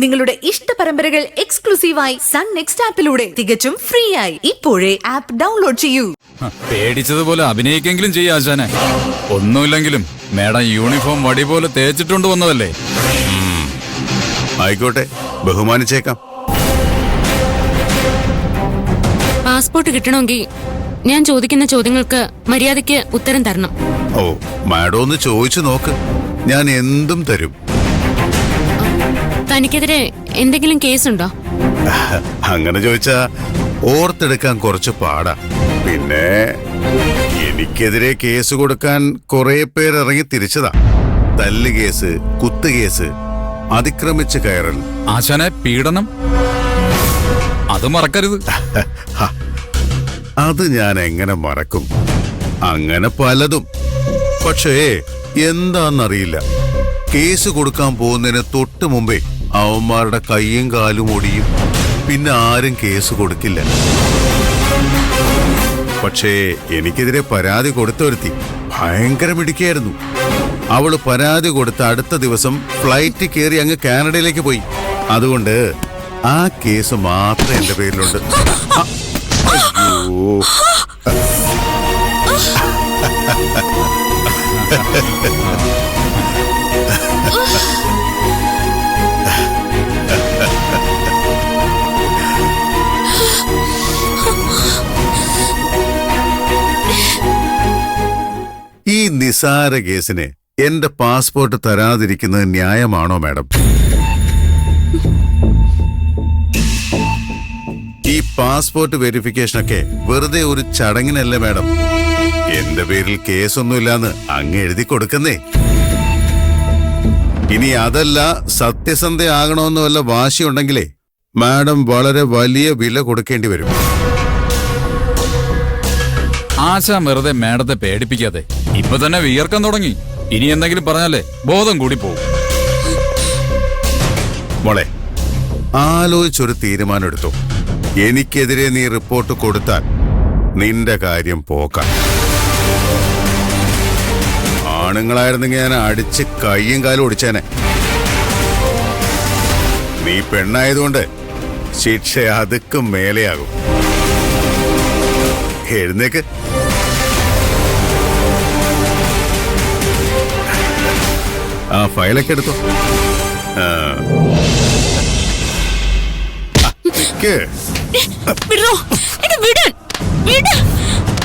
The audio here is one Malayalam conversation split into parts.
നിങ്ങളുടെ ഇഷ്ട പരമ്പരകൾ എക്സ്ക്ലൂസീവായി സൺ നെക്സ്റ്റ് ആപ്പിലൂടെ തികച്ചും ഫ്രീ ആയി ഇപ്പോഴേ ആപ്പ് ഡൗൺലോഡ് ചെയ്യൂ. പേടിച്ചതുപോലെ അഭിനയിക്കെങ്കിലും ചെയ്യാ ആശാനെ. ഒന്നുമില്ലെങ്കിലും മേഡം യൂണിഫോം വടി പോലെ തേച്ചിട്ടുണ്ട് വന്നതല്ലേ. ആയിക്കോട്ടെ, ബഹുമാനിച്ചേക്കാം. പാസ്പോർട്ട് കിട്ടണമെങ്കിൽ ഞാൻ ചോദിക്കുന്ന ചോദ്യങ്ങൾക്ക് മര്യാദയ്ക്ക് ഉത്തരം തരണം. ഓ, മാഡം ഒന്ന് ചോദിച്ചു നോക്ക്, ഞാൻ എന്തും തരും. തനിക്കെതിരെ എന്തെങ്കിലും കേസുണ്ടോ? അങ്ങനെ ചോദിച്ചാ ഓർത്തെടുക്കാൻ കുറച്ച് പാടാ. പിന്നെ എനിക്കെതിരെ കേസ് കൊടുക്കാൻ കുറെ പേർ ഇറങ്ങി തിരിച്ചതാ. തല്ല് കേസ്, കുത്ത് കേസ്, അതിക്രമിച്ച് കയറൽ. ആശാനെ, പീഡനം അത് മറക്കരുത്. അത് ഞാൻ എങ്ങനെ മറക്കും? അങ്ങനെ പലതും. പക്ഷേ എന്താന്നറിയില്ല, കേസ് കൊടുക്കാൻ പോകുന്നതിന് തൊട്ട് മുമ്പേ അവന്മാരുടെ കൈയും കാലും ഒടിയും. പിന്നെ ആരും കേസ് കൊടുക്കില്ല. പക്ഷേ എനിക്കെതിരെ പരാതി കൊടുത്തൊരുത്തി ഭയങ്കര മിടുക്കിയായിരുന്നു. അവള് പരാതി കൊടുത്ത അടുത്ത ദിവസം ഫ്ലൈറ്റ് കയറി അങ്ങ് കാനഡയിലേക്ക് പോയി. അതുകൊണ്ട് ആ കേസ് മാത്രം എന്റെ പേരിലുണ്ട്. അയ്യോ, ഈ നിസാര കേസിന് എന്റെ പാസ്പോർട്ട് തരാതിരിക്കുന്നത് ന്യായമാണോ മാഡം? ഈ പാസ്പോർട്ട് വെരിഫിക്കേഷനൊക്കെ വെറുതെ ഒരു ചടങ്ങിനല്ലേ മാഡം? എന്റെ പേരിൽ കേസൊന്നുമില്ലാന്ന് അങ്ങ് എഴുതി കൊടുക്കുന്നേ. ഇനി അതല്ല, സത്യസന്ധയാകണമെന്ന് വല്ല വാശിയുണ്ടെങ്കിലേ മാഡം വളരെ വലിയ വില കൊടുക്കേണ്ടി വരും. ആശാൻ വെറുതെ മേഡത്തെ പേടിപ്പിക്കാതെ. ഇപ്പൊ തന്നെ വിയർക്കാൻ തുടങ്ങി. ഇനി എന്തെങ്കിലും പറഞ്ഞാലേ ബോധം കൂടി പോകും. മോളെ, ആലോചിച്ചൊരു തീരുമാനം എടുത്തു. എനിക്കെതിരെ നീ റിപ്പോർട്ട് കൊടുത്താൽ നിന്റെ കാര്യം പോക്കാം. ആണുങ്ങളായിരുന്നെങ്കിൽ ഞാൻ അടിച്ച് കയ്യും കാലും ഒടിച്ചേനെ. നീ പെണ്ണായതുകൊണ്ട് ശിക്ഷ അതുക്കും മേലെയാകും. എഴുന്നേക്ക്. ആ ഫയലൊക്കെ എടുത്തോ.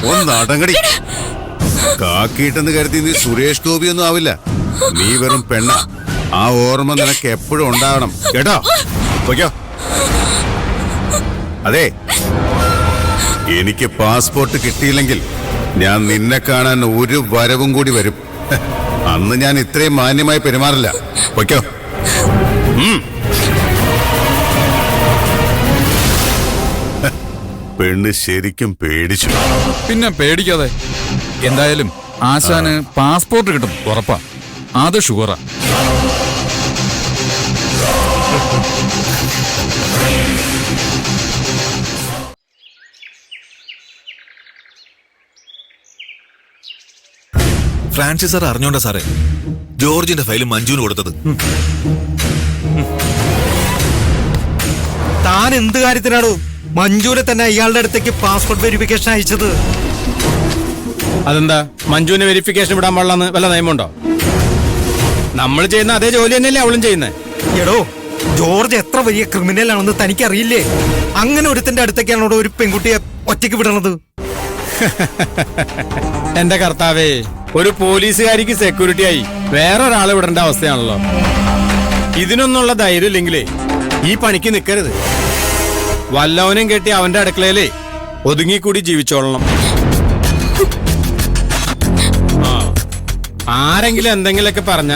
ഒന്നടങ്ങടി. കാക്കിയിട്ടെന്ന് കരുതി നീ സുരേഷ് ഗോപിയൊന്നും ആവില്ല. നീ വെറും പെണ്ണ. ആ ഓർമ്മ നിനക്ക് എപ്പോഴും ഉണ്ടാവണം കേട്ടോ. ഓക്കോ? അതെ, എനിക്ക് പാസ്പോർട്ട് കിട്ടിയില്ലെങ്കിൽ ഞാൻ നിന്നെ കാണാൻ ഒരു വരവും കൂടി വരും. അന്ന് ഞാൻ ഇത്രയും മാന്യമായി പെരുമാറില്ല. ഓക്കോ? പെണ്ണ് ശരിക്കും പേടിച്ചു. പിന്നെ പേടിക്കാതെ. എന്തായാലും ആശാന് പാസ്പോർട്ട് കിട്ടും, ഉറപ്പാ. അത് ഷുവറാ. ഫ്രാൻസിസ് സാർ അറിഞ്ഞോണ്ടാ സാറേ ജോർജിന്റെ ഫയൽ മഞ്ജുവിന് കൊടുത്തത്. താൻ എന്ത് കാര്യത്തിനാണോ മഞ്ജുവിനെ തന്നെ ഇയാളുടെ അടുത്തേക്ക് പാസ്പോർട്ട് വെരിഫിക്കേഷൻ അയച്ചത്? അതെന്താ, മഞ്ജുവിന് വെരിഫിക്കേഷൻ വിടാൻ പാടില്ലെന്ന് വല്ല നിയമമുണ്ടോ? നമ്മൾ ചെയ്യുന്ന അതേ ജോലി തന്നെയല്ലേ അവളും ചെയ്യുന്നത്. എടോ, ജോർജ് എത്ര വലിയ ക്രിമിനൽ ആണെന്ന് തനിക്കറിയില്ലേ? അങ്ങനെ ഒരുത്തന്റെ അടുത്തേക്കാണോ ഒരു പെൺകുട്ടിയെ ഒറ്റയ്ക്ക് വിടണത്? എന്റെ കർത്താവേ, ഒരു പോലീസുകാരിക്ക് സെക്യൂരിറ്റി ആയി വേറൊരാളെ വിടേണ്ട അവസ്ഥയാണല്ലോ. ഇതിനൊന്നുള്ള ധൈര്യം ഇല്ലെങ്കിലേ ഈ പണിക്ക് നിൽക്കരുത്. വല്ലവനും കെട്ടി അവന്റെ അടുക്കളയിലേ ഒതുങ്ങിക്കൂടി ജീവിച്ചോളണം. ആരെങ്കിലും എന്തെങ്കിലുമൊക്കെ പറഞ്ഞ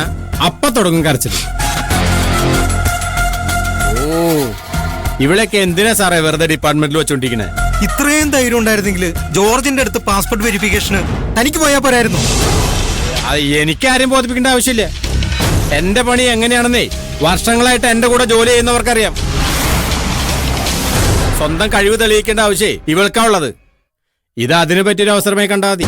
അപ്പ തുടങ്ങും കരച്ചിൽ. ഓ, ഇവിടെയൊക്കെ എന്തിനാ സാറേ വെറുതെ ഡിപ്പാർട്ട്മെന്റിൽ വെച്ചോണ്ടിരിക്കണേ? ഇത്രയും ധൈര്യം ഉണ്ടായിരുന്നെങ്കിൽ ജോർജിന്റെ അടുത്ത് പാസ്പോർട്ട് വെരിഫിക്കേഷന് തനിക്ക് പോയാൽ പോരായിരുന്നു. അത് എനിക്കാരും ബോധിപ്പിക്കേണ്ട ആവശ്യമില്ല. എന്റെ പണി എങ്ങനെയാണെന്നേ വർഷങ്ങളായിട്ട് എന്റെ കൂടെ ജോലി ചെയ്യുന്നവർക്കറിയാം. സ്വന്തം കഴിവ് തെളിയിക്കേണ്ട ആവശ്യമേ ഇവൾക്കാ ഉള്ളത്. ഇത് അതിനു പറ്റിയൊരു അവസരമായി കണ്ടാൽ മതി.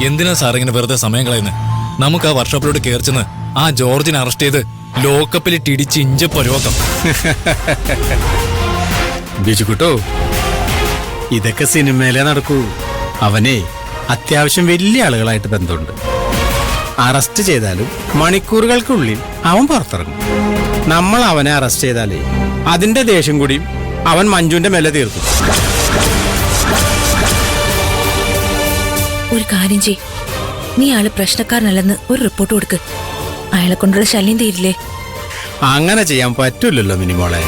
എന്തിനാ സാർ ഇങ്ങനെ വെറുതെ സമയം കളയുന്നത്? നമുക്ക് ആ വർക്ക്ഷോപ്പിലോട്ട് കയറിച്ചെന്ന് ആ ജോർജിനെ അറസ്റ്റ് ചെയ്ത് ലോക്കപ്പിലിട്ട് ഇടിച്ച് ഇഞ്ച പരുവാക്കാം. ബിജുക്കുട്ടോ, ഇതൊക്കെ സിനിമയിലേ നടക്കൂ. അവനെ അത്യാവശ്യം വലിയ ആളുകളായിട്ട് ബന്ധമുണ്ട്. അറസ്റ്റ് ചെയ്താലും മണിക്കൂറുകൾക്കുള്ളിൽ അവൻ പുറത്തിറങ്ങും. നമ്മൾ അവനെ അറസ്റ്റ് ചെയ്താലേ അതിന്റെ ദേഷ്യം കൂടി അവൻ മഞ്ജുവിന്റെ മേലെ തീർക്കും. ഒരു കാര്യം ചെയ്, നീ ആള് പ്രശ്നക്കാരനല്ലെന്ന് ഒരു റിപ്പോർട്ട് കൊടുക്ക്. അയാളെ കൊണ്ടുള്ള ശല്യം തീരില്ലേ? അങ്ങനെ ചെയ്യാൻ പറ്റൂലല്ലോ മിനിമോളെ.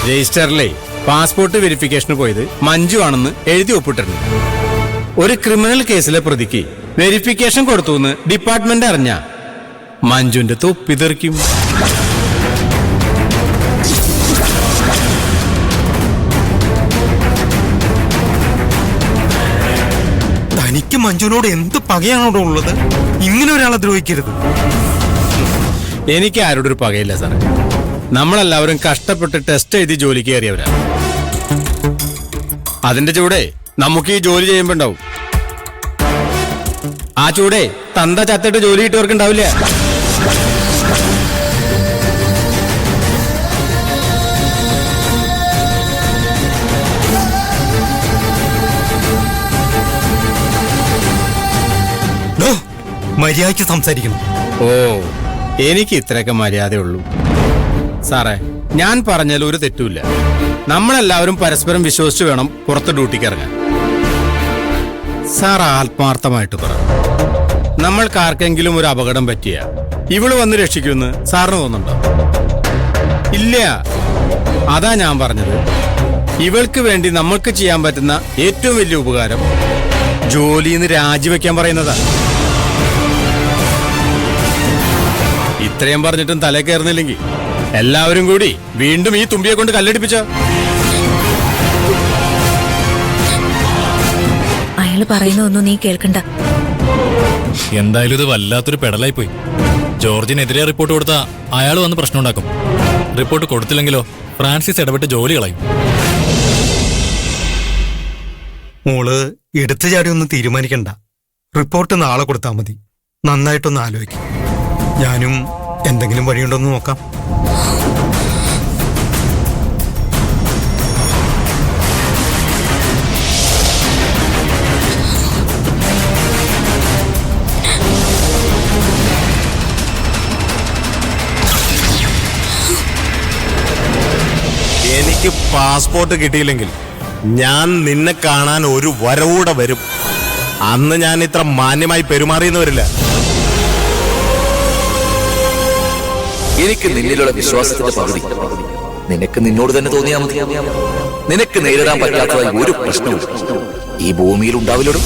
രജിസ്റ്ററിലെ പാസ്പോർട്ട് വെരിഫിക്കേഷന് പോയത് മഞ്ജു ആണെന്ന് എഴുതി ഒപ്പിട്ടിരുന്നു. ഒരു ക്രിമിനൽ കേസിലെ പ്രതിക്ക് വെരിഫിക്കേഷൻ കൊടുത്തു എന്ന് ഡിപ്പാർട്ട്മെന്റ് അറിഞ്ഞ മഞ്ജുവിന്റെ തൊപ്പി തെറിക്കും. തനിക്ക് മഞ്ജുവിനോട് എന്ത് പകയാണോ ഉള്ളത്? ഇങ്ങനെ ഒരാളെ ദ്രോഹിക്കരുത്. എനിക്ക് ആരോടൊരു പകയില്ല സാറേ. നമ്മളെല്ലാവരും കഷ്ടപ്പെട്ട് ടെസ്റ്റ് എഴുതി ജോലിക്ക് കയറിയവരാ. അതിന്റെ ചൂടെ നമുക്ക് ഈ ജോലി ചെയ്യുമ്പോ ഉണ്ടാവും. ആ ചൂടെ തന്ത ചത്തിട്ട് ജോലി കിട്ടിയവർക്ക് ഉണ്ടാവില്ല. മര്യാദയ്ക്ക് സംസാരിക്കണം. ഓ, എനിക്ക് ഇത്രയൊക്കെ മര്യാദയുള്ളൂ സാറേ. ഞാൻ പറഞ്ഞാൽ ഒരു തെറ്റുമില്ല. നമ്മളെല്ലാവരും പരസ്പരം വിശ്വസിച്ച് വേണം പുറത്ത് ഡ്യൂട്ടിക്ക് ഇറങ്ങാൻ. സാർ ആത്മാർത്ഥമായിട്ട് പറ, നമ്മൾക്ക് ആർക്കെങ്കിലും ഒരു അപകടം പറ്റിയ ഇവള് വന്ന് രക്ഷിക്കുമെന്ന് സാറിന് തോന്നുന്നുണ്ടോ? ഇല്ല. അതാ ഞാൻ പറഞ്ഞത്, ഇവൾക്ക് വേണ്ടി നമ്മൾക്ക് ചെയ്യാൻ പറ്റുന്ന ഏറ്റവും വലിയ ഉപകാരം ജോലിന്ന് രാജിവെക്കാൻ പറയുന്നതാ. ഇത്രയും പറഞ്ഞിട്ടും തലേ കയറുന്നില്ലെങ്കിൽ എല്ലാവരും കൂടി വീണ്ടും ഈ തുമ്പിയെ കൊണ്ട് കല്ലടിപ്പിച്ചോ? അയാള് പറയുന്നതൊന്നും നീ കേൾക്കണ്ട. എന്തായാലും ഇത് വല്ലാത്തൊരു പെടലായി പോയി. ജോർജിനെതിരെ റിപ്പോർട്ട് കൊടുത്താൽ അയാൾ വന്ന് പ്രശ്നം ഉണ്ടാക്കും. റിപ്പോർട്ട് കൊടുത്തില്ലെങ്കിലോ ഫ്രാൻസിസ് ഇടപെട്ട് ജോലി കളയും. മോള് എടുത്തു ചാടി ഒന്നും തീരുമാനിക്കണ്ട. റിപ്പോർട്ട് നാളെ കൊടുത്താൽ മതി. നന്നായിട്ടൊന്ന് ആലോചിക്കും. ഞാനും എന്തെങ്കിലും വഴിയുണ്ടോന്ന് നോക്കാം. എനിക്ക് പാസ്പോർട്ട് കിട്ടിയില്ലെങ്കിൽ ഞാൻ നിന്നെ കാണാൻ ഒരു വരവൂടെ വരും. അന്ന് ഞാൻ ഇത്ര മാന്യമായി പെരുമാറിയെന്ന് വരില്ല. എനിക്ക് നിന്നിലുള്ള വിശ്വാസത്തിന്റെ പകുതി നിനക്ക് നിന്നോട് തന്നെ തോന്നിയാൽ മതി. നിനക്ക് നേരിടാൻ പറ്റാത്തതായി ഒരു പ്രശ്നവും ഈ ഭൂമിയിൽ ഉണ്ടാവില്ലല്ലോ.